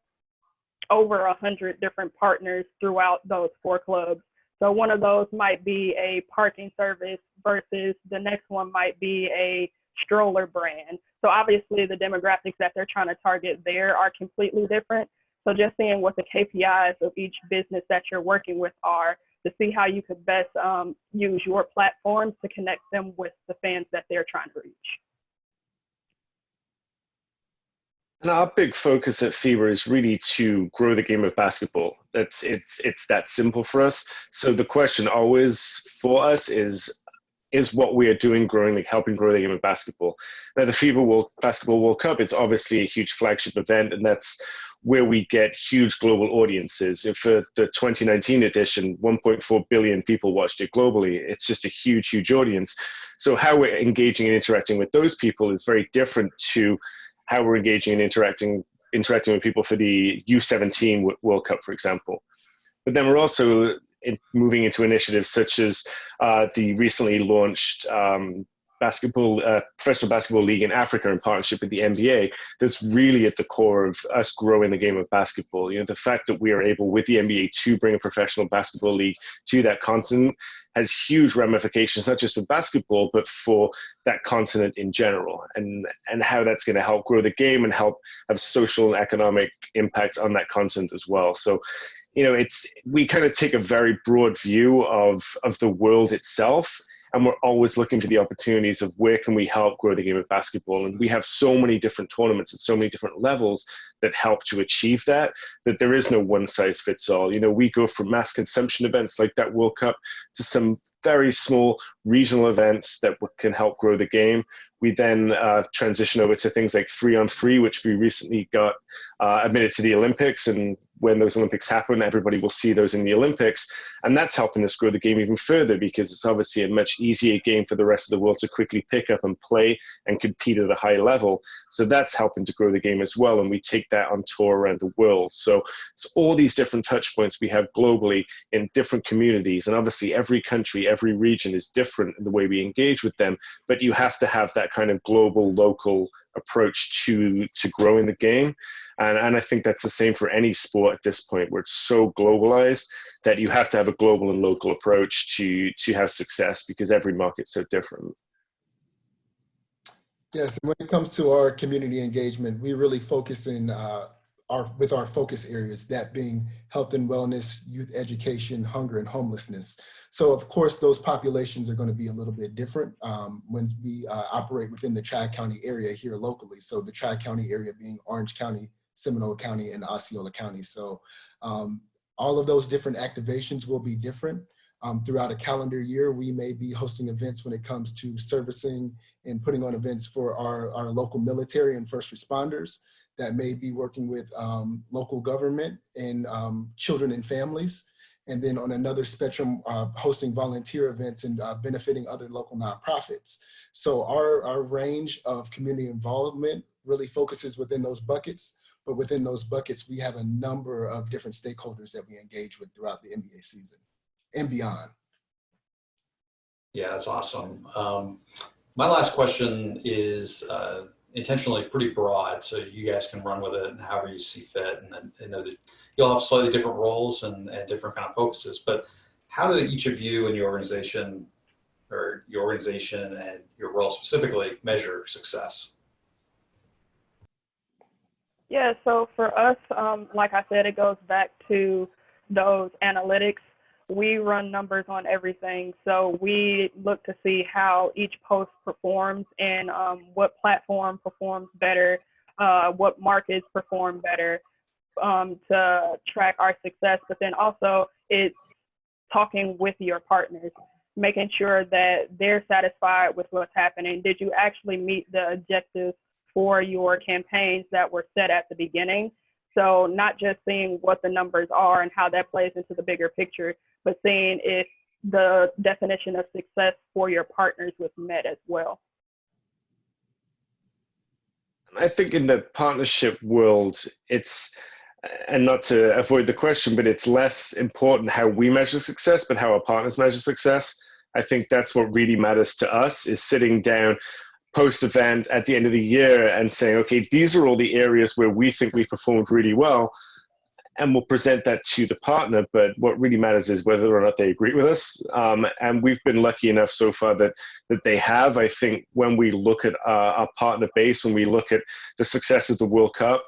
over 100 different partners throughout those 4 clubs. So one of those might be a parking service versus the next one might be a stroller brand. So obviously the demographics that they're trying to target there are completely different. So just seeing what the KPIs of each business that you're working with are to see how you could best use your platforms to connect them with the fans that they're trying to reach. And our big focus at FIBA is really to grow the game of basketball. It's that simple for us. So the question always for us is what we are doing helping grow the game of basketball. Now the FIBA Basketball World Cup is obviously a huge flagship event, and that's where we get huge global audiences. And for the 2019 edition, 1.4 billion people watched it globally. It's just a huge, huge audience. So how we're engaging and interacting with those people is very different to how we're engaging and interacting with people for the U17 World Cup, for example. But then we're also moving into initiatives such as the recently launched professional basketball league in Africa in partnership with the NBA. That's really at the core of us growing the game of basketball. You know, the fact that we are able with the NBA to bring a professional basketball league to that continent has huge ramifications, not just for basketball, but for that continent in general, and how that's going to help grow the game and help have social and economic impacts on that continent as well. So, you know, we kind of take a very broad view of the world itself, and we're always looking for the opportunities of where can we help grow the game of basketball. And we have so many different tournaments at so many different levels that help to achieve that there is no one size fits all. You know, we go from mass consumption events like that World Cup to some very small regional events that can help grow the game. We then transition over to things like 3-on-3, which we recently got admitted to the Olympics. And when those Olympics happen, everybody will see those in the Olympics. And that's helping us grow the game even further, because it's obviously a much easier game for the rest of the world to quickly pick up and play and compete at a high level. So that's helping to grow the game as well. And we take that on tour around the world. So it's all these different touch points we have globally in different communities. And obviously every country, every region is different in the way we engage with them, but you have to have that kind of global, local approach to growing the game. And I think that's the same for any sport at this point, where it's so globalized that you have to have a global and local approach to have success, because every market's so different. Yes, and when it comes to our community engagement, we really focus in with our focus areas, that being health and wellness, youth education, hunger, and homelessness. So of course, those populations are going to be a little bit different when we operate within the Tri-County area here locally. So the Tri-County area being Orange County, Seminole County, and Osceola County. So all of those different activations will be different. Throughout a calendar year, we may be hosting events when it comes to servicing and putting on events for our local military and first responders. That may be working with local government and children and families. And then on another spectrum, hosting volunteer events and benefiting other local nonprofits. So our range of community involvement really focuses within those buckets. But within those buckets, we have a number of different stakeholders that we engage with throughout the NBA season and beyond. Yeah, that's awesome. My last question is intentionally pretty broad, so you guys can run with it however you see fit, and I know that you'll have slightly different roles and different kind of focuses, but how do each of you and your organization, or your organization and your role specifically, measure success? Yeah, so for us, like I said, it goes back to those analytics. We run numbers on everything. So we look to see how each post performs and what platform performs better, what markets perform better, to track our success. But then also it's talking with your partners, making sure that they're satisfied with what's happening. Did you actually meet the objectives for your campaigns that were set at the beginning? So not just seeing what the numbers are and how that plays into the bigger picture, but seeing if the definition of success for your partners was met as well. I think in the partnership world, it's, and not to avoid the question, but it's less important how we measure success, but how our partners measure success. I think that's what really matters to us, is sitting down post-event at the end of the year and saying, okay, these are all the areas where we think we performed really well, and we'll present that to the partner. But what really matters is whether or not they agree with us. And we've been lucky enough so far that they have. I think when we look at our partner base, when we look at the success of the World Cup,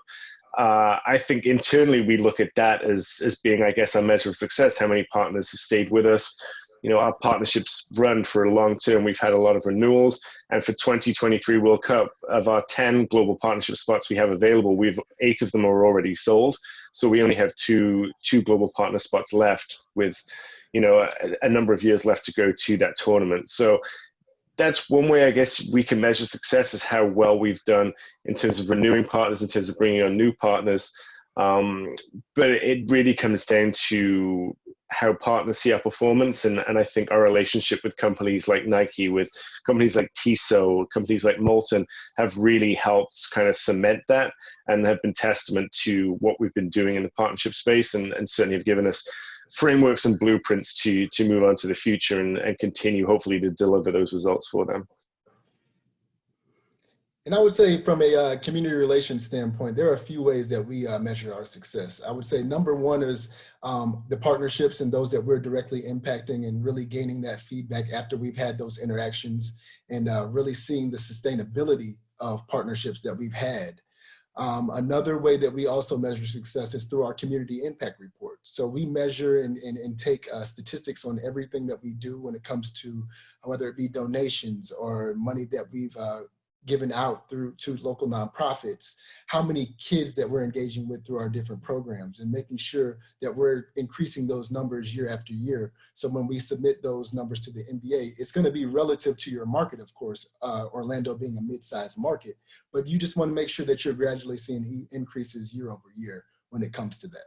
I think internally we look at that as being, I guess, our measure of success. How many partners have stayed with us? You know, our partnerships run for a long term. We've had a lot of renewals. And for 2023 World Cup, of our 10 global partnership spots we have available, 8 of them are already sold. So we only have two global partner spots left, with, you know, a number of years left to go to that tournament. So that's one way, I guess, we can measure success, is how well we've done in terms of renewing partners, in terms of bringing on new partners. But it really comes down to how partners see our performance. And I think our relationship with companies like Nike, with companies like Tissot, companies like Molten have really helped kind of cement that and have been testament to what we've been doing in the partnership space, and certainly have given us frameworks and blueprints to move on to the future and continue hopefully to deliver those results for them. And I would say from a community relations standpoint, there are a few ways that we measure our success. I would say number one is the partnerships and those that we're directly impacting, and really gaining that feedback after we've had those interactions, and really seeing the sustainability of partnerships that we've had. Another way that we also measure success is through our community impact report. So we measure and take statistics on everything that we do when it comes to whether it be donations or money that we've given out to local nonprofits, how many kids that we're engaging with through our different programs, and making sure that we're increasing those numbers year after year. So when we submit those numbers to the NBA, it's going to be relative to your market, of course, Orlando being a mid-sized market, but you just want to make sure that you're gradually seeing increases year over year when it comes to that.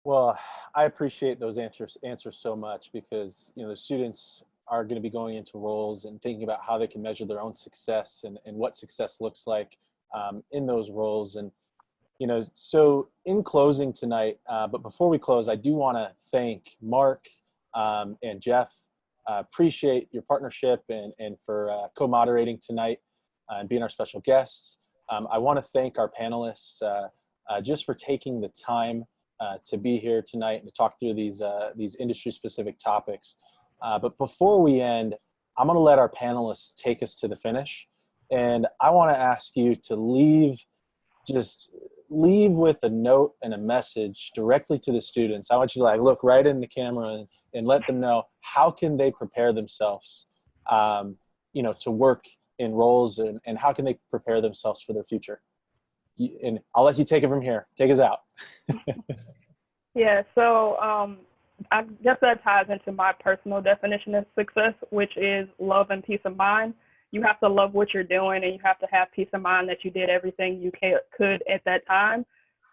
Well, I appreciate those answers so much, because the students are going to be going into roles and thinking about how they can measure their own success and what success looks like in those roles. And so in closing tonight, but before we close, I do want to thank Mark and Jeff. Appreciate your partnership and for co-moderating tonight and being our special guests. I want to thank our panelists just for taking the time to be here tonight and to talk through these industry-specific topics. But before we end, I'm going to let our panelists take us to the finish. And I want to ask you to leave with a note and a message directly to the students. I want you to look right in the camera and let them know how can they prepare themselves, to work in roles, and how can they prepare themselves for their future. And I'll let you take it from here. Take us out. Yeah, so I guess that ties into my personal definition of success, which is love and peace of mind. You have to love what you're doing, and you have to have peace of mind that you did everything you could at that time.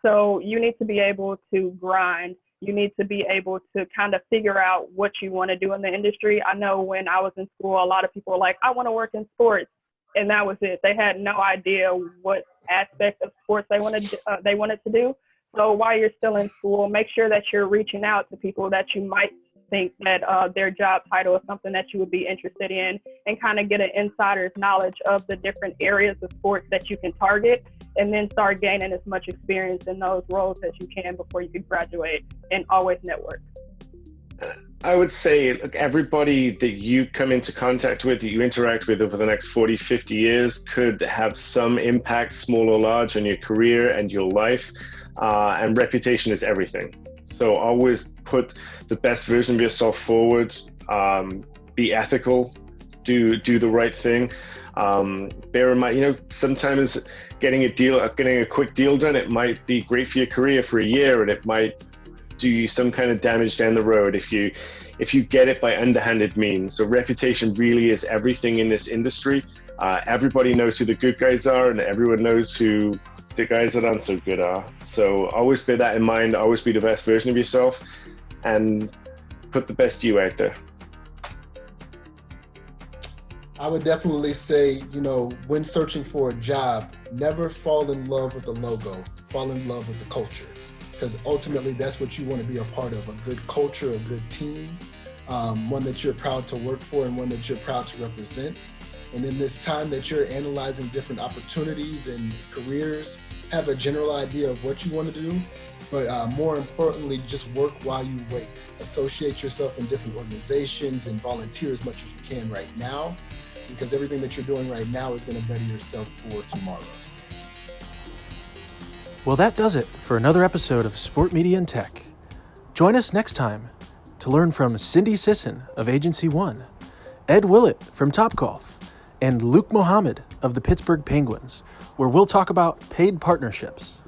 So you need to be able to grind. You need to be able to kind of figure out what you want to do in the industry. I know when I was in school, a lot of people were like, I want to work in sports. And that was it. They had no idea what aspect of sports they wanted to do. So while you're still in school, make sure that you're reaching out to people that you might think that their job title is something that you would be interested in, and kind of get an insider's knowledge of the different areas of sports that you can target, and then start gaining as much experience in those roles as you can before you can graduate, and always network. I would say, look, everybody that you come into contact with, that you interact with over the next 40, 50 years could have some impact, small or large, on your career and your life. And reputation is everything. So always put the best version of yourself forward, be ethical, do the right thing. Bear in mind, sometimes getting a quick deal done, it might be great for your career for a year, and it might do you some kind of damage down the road if you get it by underhanded means. So reputation really is everything in this industry. Everybody knows who the good guys are, and everyone knows who the guys that aren't so good are. So always bear that in mind. Always be the best version of yourself, and put the best you out there. I would definitely say, when searching for a job, never fall in love with the logo, fall in love with the culture. Because ultimately that's what you want to be a part of, a good culture, a good team, one that you're proud to work for and one that you're proud to represent. And in this time that you're analyzing different opportunities and careers, have a general idea of what you want to do, but more importantly, just work while you wait. Associate yourself in different organizations and volunteer as much as you can right now, because everything that you're doing right now is going to better yourself for tomorrow. Well, that does it for another episode of Sport Media and Tech. Join us next time to learn from Cindy Sisson of Agency One, Ed Willett from Topgolf, and Luke Mohammed of the Pittsburgh Penguins, where we'll talk about paid partnerships.